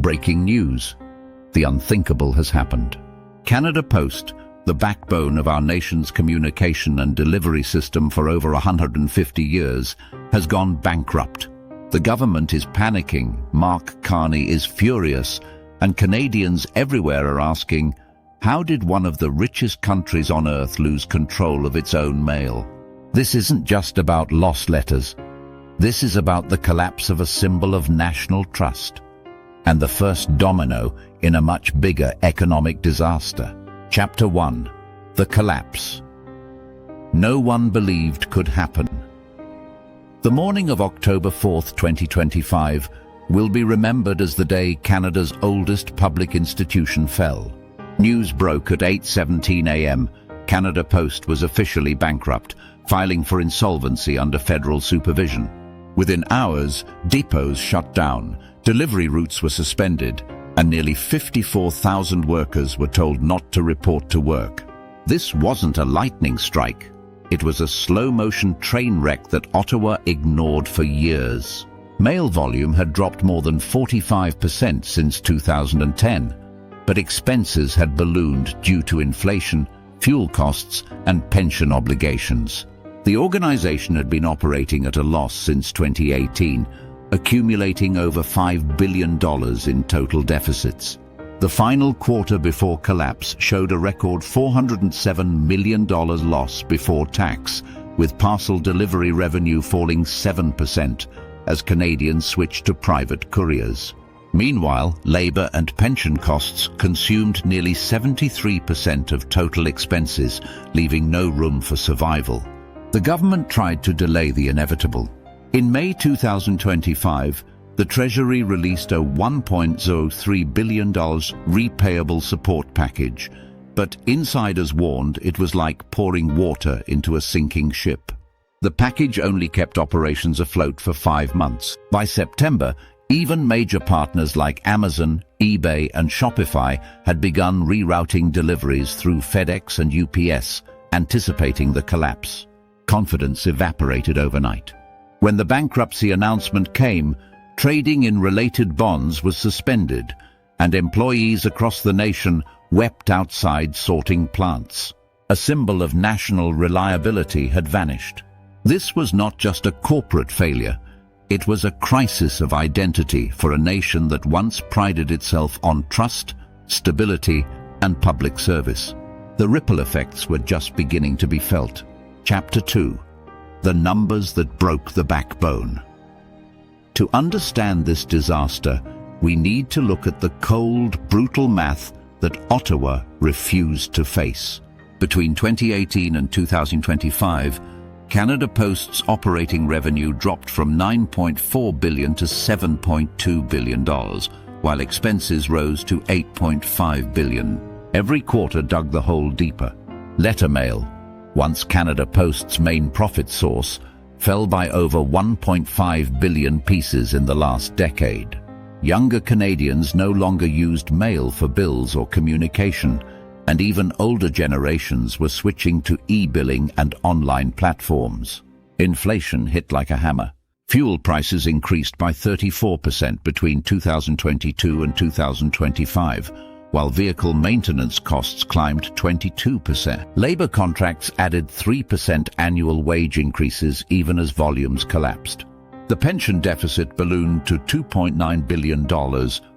Breaking news. The unthinkable has happened. Canada Post, the backbone of our nation's communication and delivery system for over 150 years, has gone bankrupt. The government is panicking, Mark Carney is furious, and Canadians everywhere are asking, how did one of the richest countries on earth lose control of its own mail? This isn't just about lost letters. This is about the collapse of a symbol of national trust, and the first domino in a much bigger economic disaster. Chapter 1. The Collapse. No one believed could happen. The morning of October 4th, 2025, will be remembered as the day Canada's oldest public institution fell. News broke at 8:17 a.m. Canada Post was officially bankrupt, filing for insolvency under federal supervision. Within hours, depots shut down, delivery routes were suspended, and nearly 54,000 workers were told not to report to work. This wasn't a lightning strike. It was a slow-motion train wreck that Ottawa ignored for years. Mail volume had dropped more than 45% since 2010, but expenses had ballooned due to inflation, fuel costs, and pension obligations. The organization had been operating at a loss since 2018, accumulating over $5 billion in total deficits. The final quarter before collapse showed a record $407 million loss before tax, with parcel delivery revenue falling 7% as Canadians switched to private couriers. Meanwhile, labor and pension costs consumed nearly 73% of total expenses, leaving no room for survival. The government tried to delay the inevitable. In May 2025, the Treasury released a $1.03 billion repayable support package, but insiders warned it was like pouring water into a sinking ship. The package only kept operations afloat for 5 months. By September, even major partners like Amazon, eBay, and Shopify had begun rerouting deliveries through FedEx and UPS, anticipating the collapse. Confidence evaporated overnight. When the bankruptcy announcement came, trading in related bonds was suspended, and employees across the nation wept outside sorting plants. A symbol of national reliability had vanished. This was not just a corporate failure. It was a crisis of identity for a nation that once prided itself on trust, stability, and public service. The ripple effects were just beginning to be felt. Chapter 2. The numbers that broke the backbone. To understand this disaster, we need to look at the cold, brutal math that Ottawa refused to face. Between 2018 and 2025, Canada Post's operating revenue dropped from $9.4 billion to $7.2 billion, while expenses rose to $8.5 billion. Every quarter dug the hole deeper. Letter mail, once Canada Post's main profit source, fell by over 1.5 billion pieces in the last decade. Younger Canadians no longer used mail for bills or communication, and even older generations were switching to e-billing and online platforms. Inflation hit like a hammer. Fuel prices increased by 34% between 2022 and 2025, while vehicle maintenance costs climbed 22%. Labor contracts added 3% annual wage increases even as volumes collapsed. The pension deficit ballooned to $2.9 billion,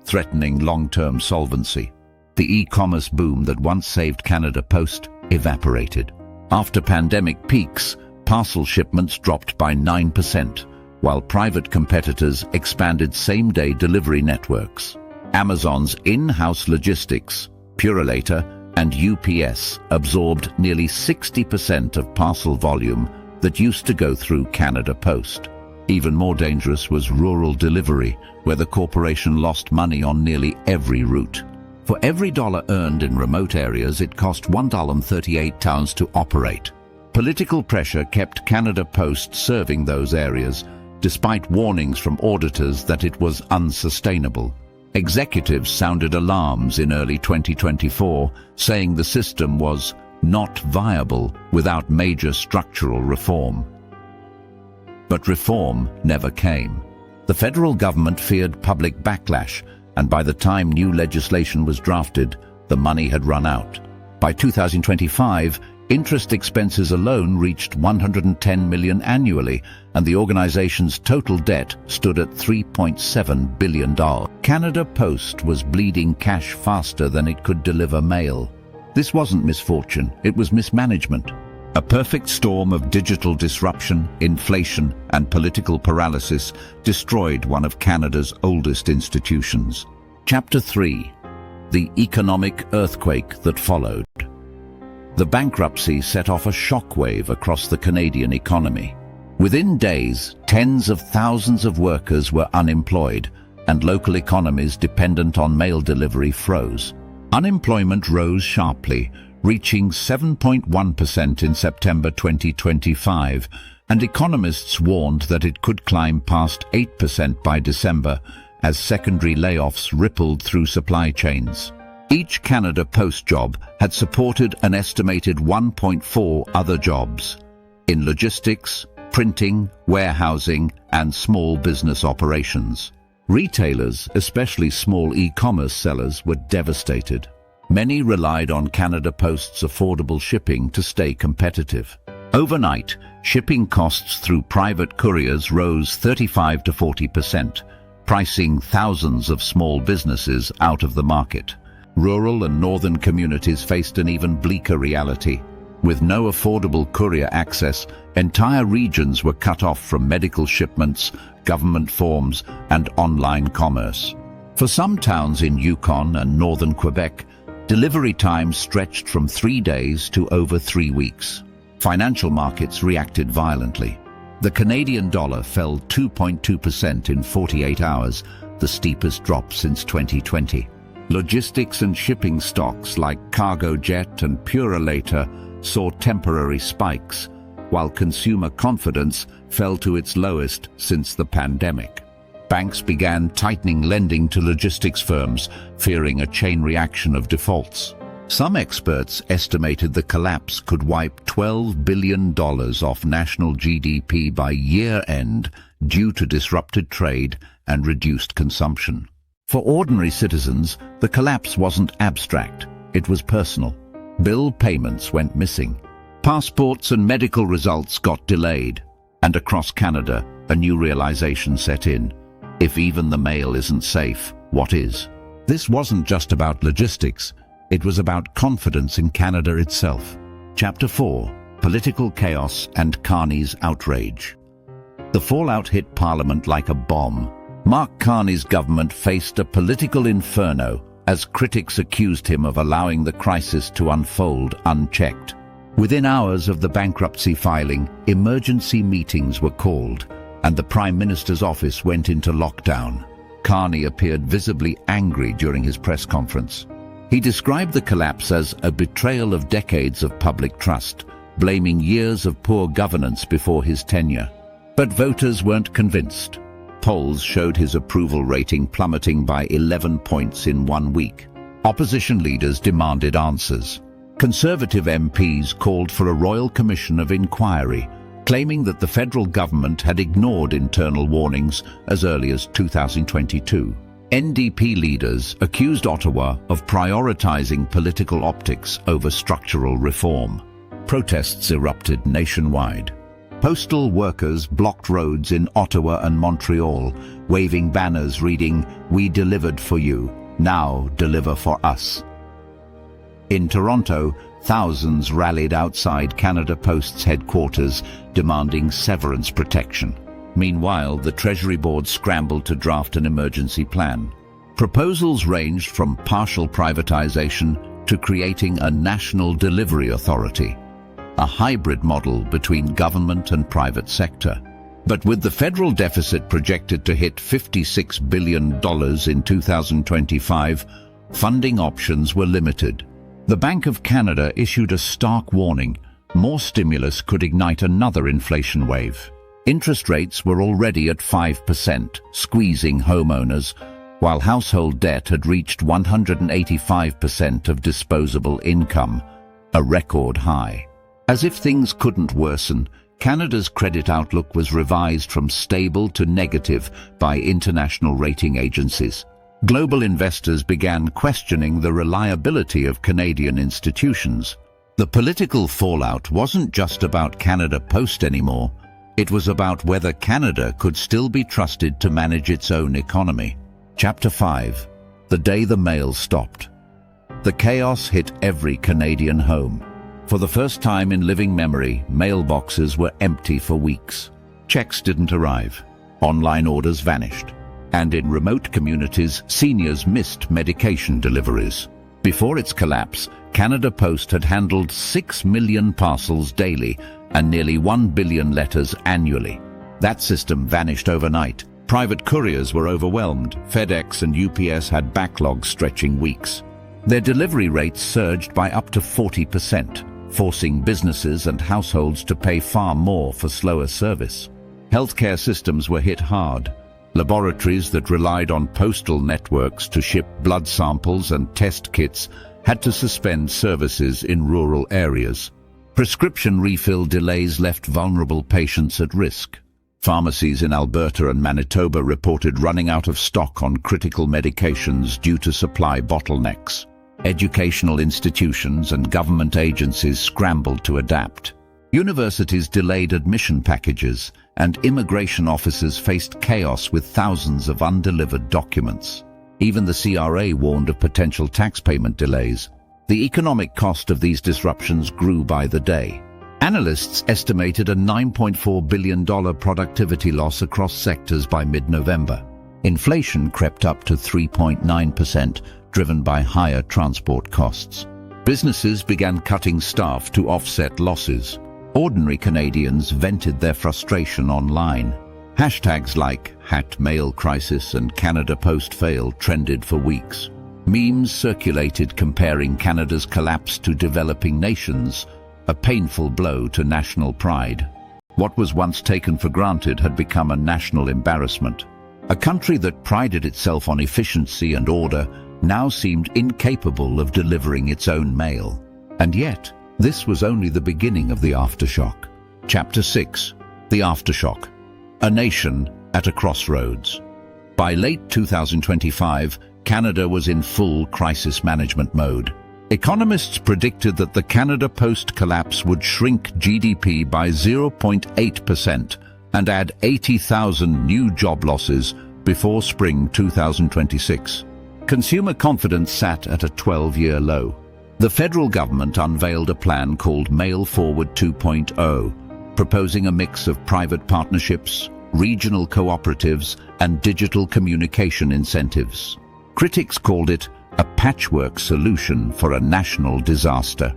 threatening long-term solvency. The e-commerce boom that once saved Canada Post evaporated. After pandemic peaks, parcel shipments dropped by 9%, while private competitors expanded same-day delivery networks. Amazon's in-house logistics, Purolator, and UPS absorbed nearly 60% of parcel volume that used to go through Canada Post. Even more dangerous was rural delivery, where the corporation lost money on nearly every route. For every dollar earned in remote areas, it cost $1.38 to operate. Political pressure kept Canada Post serving those areas, despite warnings from auditors that it was unsustainable. Executives sounded alarms in early 2024, saying the system was not viable without major structural reform. But reform never came. The federal government feared public backlash, and by the time new legislation was drafted, the money had run out. By 2025, interest expenses alone reached $110 million annually, and the organization's total debt stood at $3.7 billion. Canada Post was bleeding cash faster than it could deliver mail. This wasn't misfortune, it was mismanagement. A perfect storm of digital disruption, inflation, and political paralysis destroyed one of Canada's oldest institutions. Chapter 3: The economic earthquake that followed. The bankruptcy set off a shockwave across the Canadian economy. Within days, tens of thousands of workers were unemployed, and local economies dependent on mail delivery froze. Unemployment rose sharply, reaching 7.1% in September 2025, and economists warned that it could climb past 8% by December as secondary layoffs rippled through supply chains. Each Canada Post job had supported an estimated 1.4 other jobs in logistics, printing, warehousing, and small business operations. Retailers, especially small e-commerce sellers, were devastated. Many relied on Canada Post's affordable shipping to stay competitive. Overnight, shipping costs through private couriers rose 35 to 40%, pricing thousands of small businesses out of the market. Rural and northern communities faced an even bleaker reality. With no affordable courier access, entire regions were cut off from medical shipments, government forms, and online commerce. For some towns in Yukon and northern Quebec, delivery times stretched from 3 days to over 3 weeks. Financial markets reacted violently. The Canadian dollar fell 2.2% in 48 hours, the steepest drop since 2020. Logistics and shipping stocks like Cargojet and Purolator saw temporary spikes, while consumer confidence fell to its lowest since the pandemic. Banks began tightening lending to logistics firms, fearing a chain reaction of defaults. Some experts estimated the collapse could wipe $12 billion off national GDP by year-end due to disrupted trade and reduced consumption. For ordinary citizens, the collapse wasn't abstract, it was personal. Bill payments went missing. Passports and medical results got delayed. And across Canada, a new realization set in. If even the mail isn't safe, what is? This wasn't just about logistics, it was about confidence in Canada itself. Chapter 4: Political Chaos and Carney's Outrage. The fallout hit Parliament like a bomb. Mark Carney's government faced a political inferno as critics accused him of allowing the crisis to unfold unchecked. Within hours of the bankruptcy filing, emergency meetings were called, and the Prime Minister's office went into lockdown. Carney appeared visibly angry during his press conference. He described the collapse as a betrayal of decades of public trust, blaming years of poor governance before his tenure. But voters weren't convinced. Polls showed his approval rating plummeting by 11 points in 1 week. Opposition leaders demanded answers. Conservative MPs called for a royal commission of inquiry, claiming that the federal government had ignored internal warnings as early as 2022. NDP leaders accused Ottawa of prioritizing political optics over structural reform. Protests erupted nationwide. Postal workers blocked roads in Ottawa and Montreal, waving banners reading, "We delivered for you, now deliver for us." In Toronto, thousands rallied outside Canada Post's headquarters, demanding severance protection. Meanwhile, the Treasury Board scrambled to draft an emergency plan. Proposals ranged from partial privatization to creating a national delivery authority, a hybrid model between government and private sector. But with the federal deficit projected to hit $56 billion in 2025, funding options were limited. The Bank of Canada issued a stark warning: more stimulus could ignite another inflation wave. Interest rates were already at 5%, squeezing homeowners, while household debt had reached 185% of disposable income, a record high. As if things couldn't worsen, Canada's credit outlook was revised from stable to negative by international rating agencies. Global investors began questioning the reliability of Canadian institutions. The political fallout wasn't just about Canada Post anymore. It was about whether Canada could still be trusted to manage its own economy. Chapter 5. The day the mail stopped. The chaos hit every Canadian home. For the first time in living memory, mailboxes were empty for weeks. Checks didn't arrive. Online orders vanished. And in remote communities, seniors missed medication deliveries. Before its collapse, Canada Post had handled 6 million parcels daily and nearly 1 billion letters annually. That system vanished overnight. Private couriers were overwhelmed. FedEx and UPS had backlogs stretching weeks. Their delivery rates surged by up to 40%, forcing businesses and households to pay far more for slower service. Healthcare systems were hit hard. Laboratories that relied on postal networks to ship blood samples and test kits had to suspend services in rural areas. Prescription refill delays left vulnerable patients at risk. Pharmacies in Alberta and Manitoba reported running out of stock on critical medications due to supply bottlenecks. Educational institutions and government agencies scrambled to adapt. Universities delayed admission packages, and immigration officers faced chaos with thousands of undelivered documents. Even the CRA warned of potential tax payment delays. The economic cost of these disruptions grew by the day. Analysts estimated a $9.4 billion productivity loss across sectors by mid-November. Inflation crept up to 3.9%, driven by higher transport costs. Businesses began cutting staff to offset losses. Ordinary Canadians vented their frustration online. Hashtags like #MailCrisis and Canada Post fail trended for weeks. Memes circulated comparing Canada's collapse to developing nations, a painful blow to national pride. What was once taken for granted had become a national embarrassment. A country that prided itself on efficiency and order now seemed incapable of delivering its own mail. And yet, this was only the beginning of the aftershock. Chapter 6. The Aftershock. A nation at a crossroads. By late 2025, Canada was in full crisis management mode. Economists predicted that the Canada Post collapse would shrink GDP by 0.8% and add 80,000 new job losses before spring 2026. Consumer confidence sat at a 12-year low. The federal government unveiled a plan called Mail Forward 2.0, proposing a mix of private partnerships, regional cooperatives, and digital communication incentives. Critics called it a patchwork solution for a national disaster.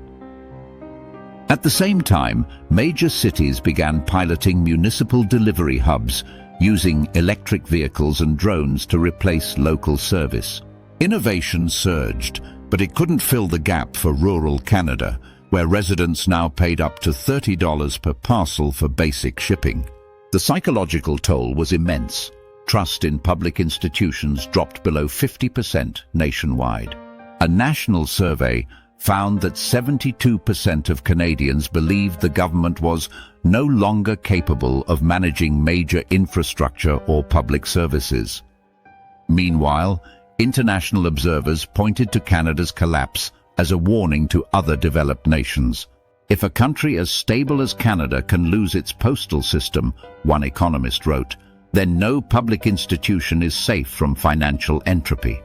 At the same time, major cities began piloting municipal delivery hubs using electric vehicles and drones to replace local service. Innovation surged, but it couldn't fill the gap for rural Canada, where residents now paid up to $30 per parcel for basic shipping. The psychological toll was immense. Trust in public institutions dropped below 50% nationwide. A national survey found that 72% of Canadians believed the government was no longer capable of managing major infrastructure or public services. Meanwhile, international observers pointed to Canada's collapse as a warning to other developed nations. If a country as stable as Canada can lose its postal system, one economist wrote, then no public institution is safe from financial entropy.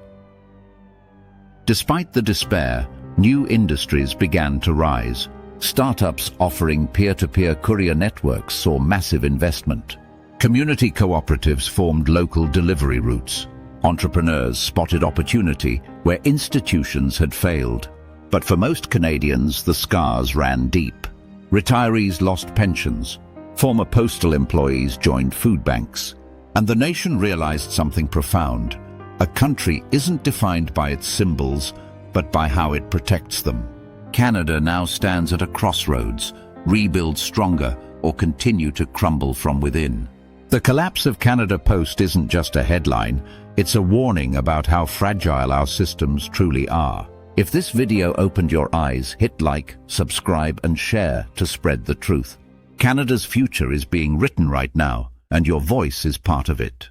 Despite the despair, new industries began to rise. Startups offering peer-to-peer courier networks saw massive investment. Community cooperatives formed local delivery routes. Entrepreneurs spotted opportunity where institutions had failed. But for most Canadians, the scars ran deep. Retirees lost pensions. Former postal employees joined food banks. And the nation realized something profound. A country isn't defined by its symbols, but by how it protects them. Canada now stands at a crossroads: rebuild stronger or continue to crumble from within. The collapse of Canada Post isn't just a headline, it's a warning about how fragile our systems truly are. If this video opened your eyes, hit like, subscribe and share to spread the truth. Canada's future is being written right now, and your voice is part of it.